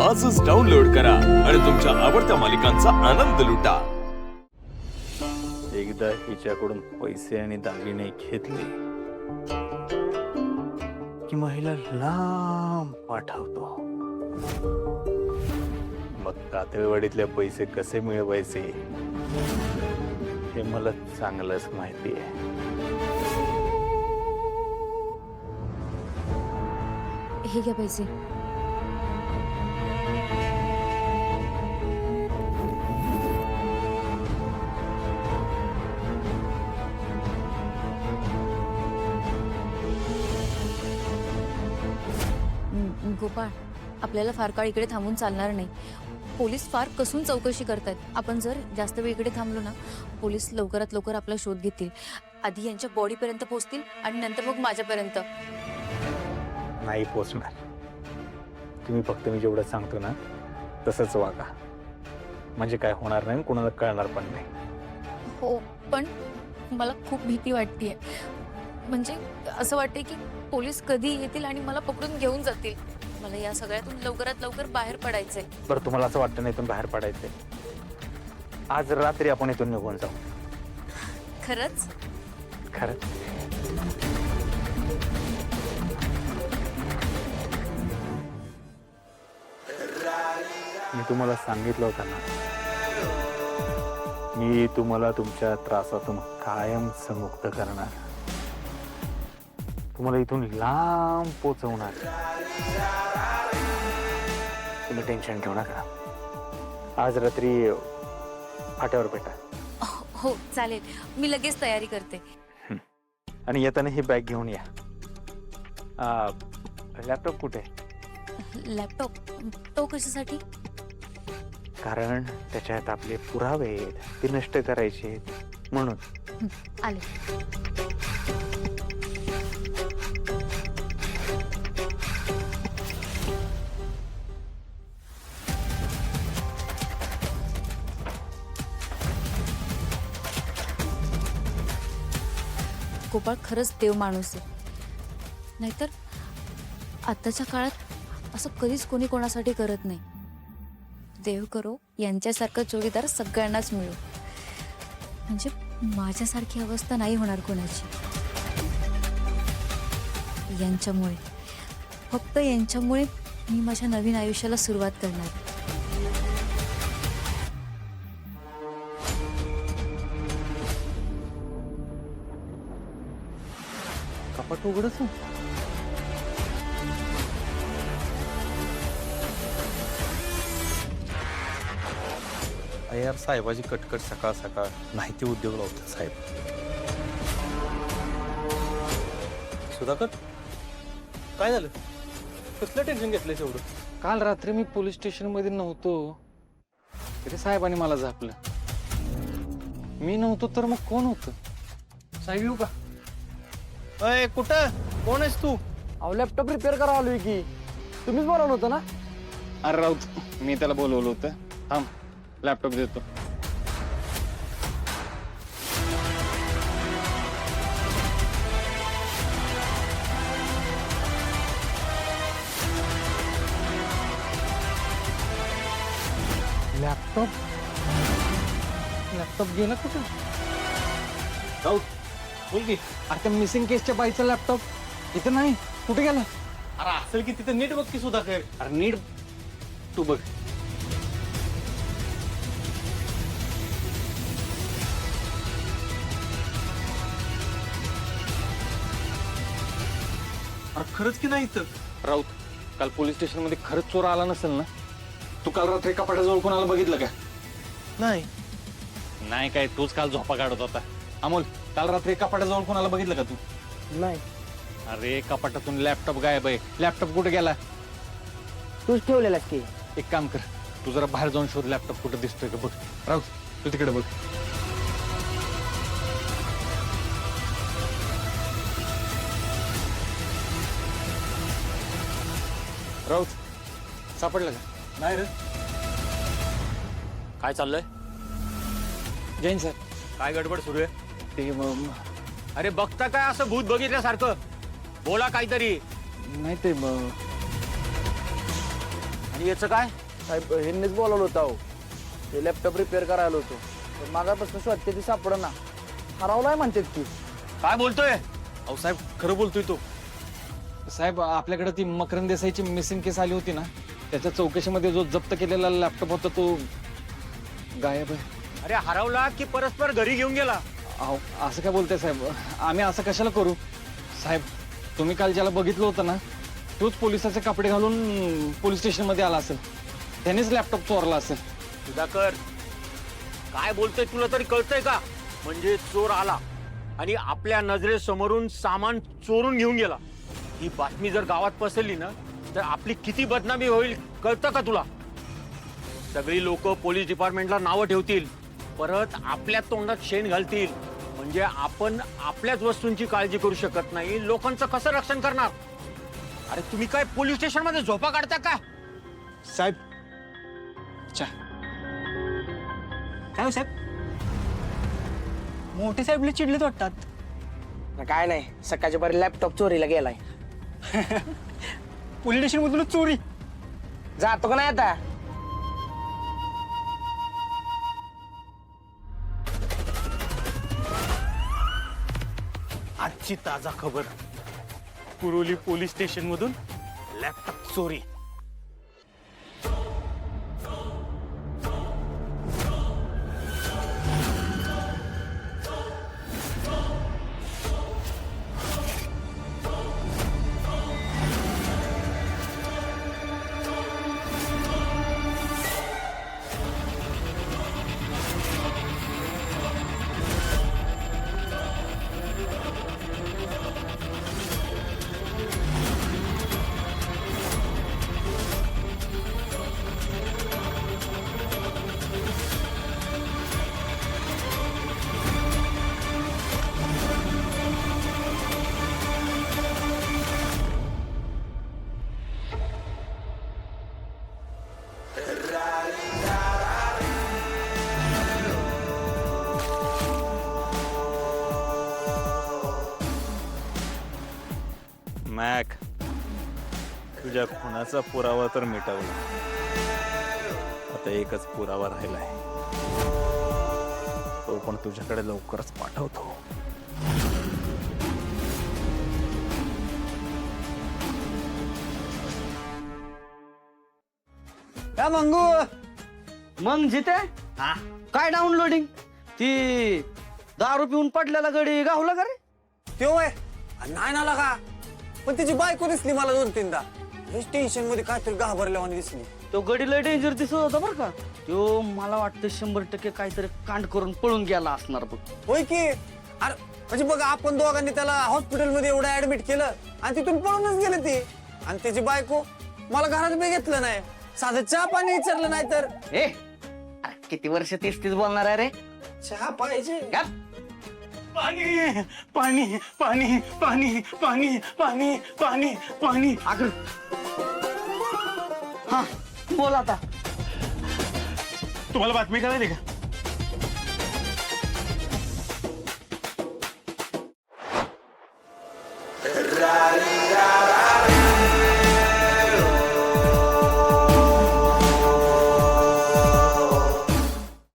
आजच डाउनलोड करा आणि तुमच्या आवडत्या मालिकांचा आनंद लुटा। एकदा हिच्याकडून पैसे आणि दागिने घेतले की महिला लांब पाठवतो। मग कातळवाडीतले पैसे कसे मिळवायचे हे मला चांगलंच माहिती आहे। हे घ्या पैसे। गोपाळ, आपल्याला फार काळ इकडे थांबून चालणार नाही। पोलीस फार कसून चौकशी करतात। आपण जर जास्त वेळ इकडे थांबलो ना, पोलीस लवकरात लवकर आपला शोध घेतील। आधी यांच्या बॉडीपर्यंत पोहोचतील आणि नंतर मग माझ्यापर्यंत। नाही पोचणार। तुम्ही फक्त मी जेवढं सांगतो ना तसंच वागा, म्हणजे काय होणार नाही, कोणाला कळणार पण नाही। हो, पण मला खूप भीती वाटतेय। म्हणजे असं वाटतंय की पोलीस कधी येतील आणि मला पकडून घेऊन जातील। मला या सगळ्यातून लवकरात लवकर बाहेर पडायचंय। बरं, तुम्हाला असं वाटतं नाही इथून बाहेर पडायचंय? आज रात्री आपण इथून निघून जाऊ। खरंच? खरंच। मी तुम्हाला सांगितलं होतं ना, मी तुम्हाला तुमच्या त्रासातून कायम मुक्त करणार, तुम्हाला इथून लांब पोचवणार। तुम्ही टेन्शन घेऊ नका। आज रात्री फाट्यावर भेटा। हो चालेल, मी लगेच तयारी करते। आणि येताना ही बॅग घेऊन या। लॅपटॉप कुठे? लॅपटॉप? तो कशासाठी? कारण त्याच्यात आपले पुरावे आहेत, ते नष्ट करायचे आहेत म्हणून। आले। गोपाळ खरंच देव माणूस आहे, नाहीतर आताच्या काळात असं कधीच कोणी कोणासाठी करत नाही। देव करो यांच्यासारखा जोडीदार सगळ्यांनाच मिळो, म्हणजे माझ्यासारखी अवस्था नाही होणार कोणाची। यांच्यामुळे, फक्त यांच्यामुळे मी माझ्या नवीन आयुष्याला सुरुवात करणार। कपाट उघडच यार, साहेबाची कटकट सकाळ सकाळ नाही ते उद्योग लावतात साहेब। सुधाकर, काय झालं? कसलं टेन्शन घेतलंय एवढं? काल रात्री मी पोलीस स्टेशन मध्ये नव्हतो, तरी साहेबांनी मला झापलं। मी नव्हतो तर मग कोण होतं? साहेब येऊ का? अय, कुठं कोण आहेस तू? अहो, लॅपटॉप रिपेअर करा आलोय की। तुम्हीच बोलावलं होतं ना? अरे राऊत, मी त्याला बोलवलं होतं। थांब, लॅपटॉप देतो। लॅपटॉप लॅपटॉप गेला कुठं? राऊत, बोल की। अरे त्या मिसिंग केसच्या बाईचा लॅपटॉप इथं नाही, कुठे गेला? अरे असेल की तिथं, नीट बघ की सुधाकर। अरे नीट तू बघ। अरे खरंच की नाही इथं? राऊत, काल पोलीस स्टेशन मध्ये खरंच चोर आला नसेल ना? तू काल रात्री कपाटाजवळ कोणाला बघितलं का? नाही। नाही काय, तूच काल झोपा काढत होता। अमोल, काल रात्री कपाटाजवळ कोणाला बघितलं का तू? नाही। अरे कपाटातून लॅपटॉप गायब आहे। लॅपटॉप कुठे गेला? तूच ठेवलेलास की। एक काम कर, तू जरा बाहेर जाऊन शोध, लॅपटॉप कुठे दिसतोय का बघ। राऊत, तू तिकडे बघ। राऊत, सापडलं का? नाही रे। काय चाललंय? जैन सर, काय गडबड सुरू आहे? ते अरे बघता काय असं भूत बघितल्यासारखं? बोला काहीतरी। नाही ते आणि याचं काय? साहेब ह्यांनीच बोलावलं होतं अहो. ते लॅपटॉप रिपेअर करायला होतो तर मागापासून शोधते ती सापडं ना. हरवलाय म्हणतात की. काय बोलतोय? अहो साहेब खरं बोलतोय तो. साहेब आपल्याकडे ती मकरंद देसाईची मिसिंग केस आली होती ना, त्याच्या चौकशीमध्ये जो जप्त केलेला लॅपटॉप होता तो गायब आहे. अरे हरवला की परस्पर घरी घेऊन गेला? अहो असं काय बोलताय साहेब, आम्ही असं कशाला करू? साहेब तुम्ही काल ज्याला बघितलं होतं ना, तोच पोलिसाचे कपडे घालून पोलीस स्टेशन मध्ये आला असेल. त्यानेच लॅपटॉप चोरला असेल. सुधाकर, काय बोलतोय तुला तरी कळतंय का? म्हणजे चोर आला आणि आपल्या नजरेसमोरून सामान चोरून घेऊन गेला. ही बातमी जर गावात पसरली ना तर आपली किती बदनामी होईल कळतं का तुला? सगळी लोक पोलीस डिपार्टमेंटला नावं ठेवतील, परत आपल्या तोंडात शेण घालतील. म्हणजे आपण आपल्याच वस्तूंची काळजी करू शकत नाही, लोकांचं कसं रक्षण करणार? अरे तुम्ही काय पोलीस स्टेशन मध्ये झोपा काढता का? साहेब काय हो साहेब? मोठे साहेब लय चिडलेत वाटतात. काय नाही, सकाळच्या बरं लॅपटॉप चोरीला गेलाय. पोलीस स्टेशन मधूनच चोरी. जातो का नाही आता? आजची ताजा खबर, कुरोली पोलीस स्टेशन मधून लॅपटॉप चोरी. मॅक, तुझ्या खुनाचा पुरावा तर मिटवला. आता एकच पुरावा राहिलाय, तो पण तुझ्याकडे लवकरच पाठवतो. का मंगू मग जिथे काय डाउनलोडिंग? ती दारू पिऊन पडलेला गडी गावला का रे? त्यो आहे नाही ना लागा, पण त्याची बायको दिसली मला 2-3दा. टेन्शन मध्ये काहीतरी घाबरल्यावानी दिसली. तो गडी लय डेंजर दिसत होता बरं का. तो मला वाटतं 100% काहीतरी कांड करून पळून गेला असणार बघ. होय की? अरे म्हणजे बघा, आपण दोघांनी त्याला हॉस्पिटलमध्ये एवढं ऍडमिट केलं आणि तिथून पळूनच गेले ती. आणि त्याची बायको मला घरात बी घेतलं नाही, साधं चहा पाणी विचारलं नाही तर. ए अरे किती वर्ष तीच बोलणार आहे रे? चहा पाहिजे. पाणी पाणी पाणी पाणी पाणी पाणी पाणी पाणी. अगं हा बोल आता. तुम्हाला बातमी कळाली का? ra